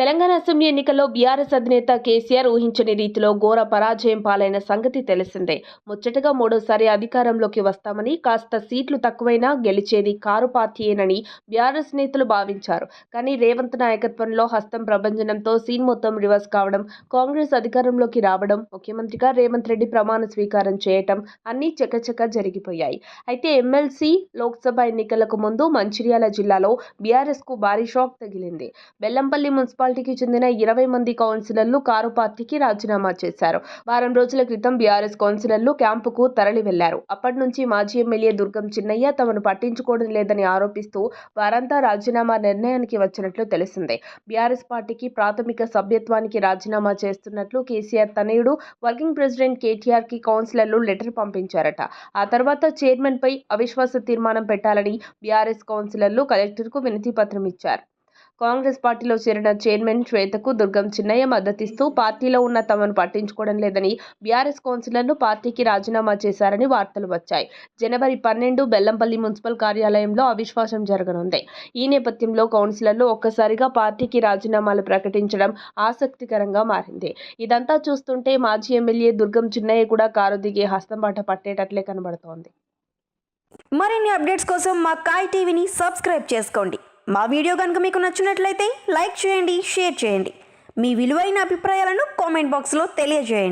Telangana assembly ఎన్నికల్లో BRS అధినేత కేసీఆర్ ఊహించని రీతిలో ఘోర పరాజయం పాలైన సంగతి తెలిసిందే. ముచ్చటగా మూడోసారి అధికారంలోకి వస్తామని, కాస్త సీట్లు తక్కువైనా గెలిచేది కారు పార్టీయేనని బీఆర్ఎస్ నేతలు భావించారు. కానీ రేవంత్ నాయకత్వంలో హస్తం ప్రభంజనంతో సీన్ మొత్తం రివర్స్ కావడం, కాంగ్రెస్ అధికారంలోకి రావడం, ముఖ్యమంత్రిగా రేవంత్ రెడ్డి ప్రమాణ స్వీకారం చేయటం అన్నీ చకచకా జరిగిపోయాయి. అయితే ఎమ్మెల్సీ, లోక్సభ ఎన్నికలకు ముందు మంచిర్యాల జిల్లాలో బీఆర్ఎస్కు భారీ షాక్ తగిలింది. బెల్లంపల్లి మున్సిపాలిటీకి చెందిన 20 మంది కౌన్సిలర్లు కారు పార్టీకి రాజీనామా చేశారు. వారం రోజుల క్రితం బీఆర్ఎస్ కౌన్సిలర్లు క్యాంపుకు తరలి వెళ్లారు. అప్పటి నుంచి మాజీ ఎమ్మెల్యే దుర్గం చిన్నయ్య తమను పట్టించుకోవడం లేదని ఆరోపిస్తూ వారంతా రాజీనామా నిర్ణయానికి వచ్చినట్లు తెలిసిందే. బీఆర్ఎస్ పార్టీకి ప్రాథమిక సభ్యత్వానికి రాజీనామా చేస్తున్నట్లు కేసీఆర్ తనయుడు వర్కింగ్ ప్రెసిడెంట్ కేటీఆర్ కి కౌన్సిలర్లు లెటర్ పంపించారట. ఆ తర్వాత చైర్మన్ పై అవిశ్వాస తీర్మానం పెట్టాలని బీఆర్ఎస్ కౌన్సిలర్లు కలెక్టర్కు వినతి పత్రం ఇచ్చారు. కాంగ్రెస్ పార్టీలో చేరిన చైర్మన్ శ్వేతకు దుర్గం చిన్నయ్య మద్దతిస్తూ పార్టీలో ఉన్న తమను పట్టించుకోవడం లేదని బీఆర్ఎస్ కౌన్సిలర్లు పార్టీకి రాజీనామా చేశారని వార్తలు వచ్చాయి. జనవరి 12 బెల్లంపల్లి మున్సిపల్ కార్యాలయంలో అవిశ్వాసం జరగనుంది. ఈ నేపథ్యంలో కౌన్సిలర్లు ఒక్కసారిగా పార్టీకి రాజీనామాలు ప్రకటించడం ఆసక్తికరంగా మారింది. ఇదంతా చూస్తుంటే మాజీ ఎమ్మెల్యే దుర్గం చిన్నయ్య కూడా కారు దిగే హస్తంబాట పట్టేటట్లే కనబడుతోంది. మరిన్ని అప్డేట్స్ కోసం మా కాయ్ టీవీని సబ్స్క్రైబ్ చేసుకోండి. మా వీడియో కనుక మీకు నచ్చినట్లయితే లైక్ చేయండి, షేర్ చేయండి. మీ విలువైన అభిప్రాయాలను కామెంట్ బాక్స్లో తెలియజేయండి.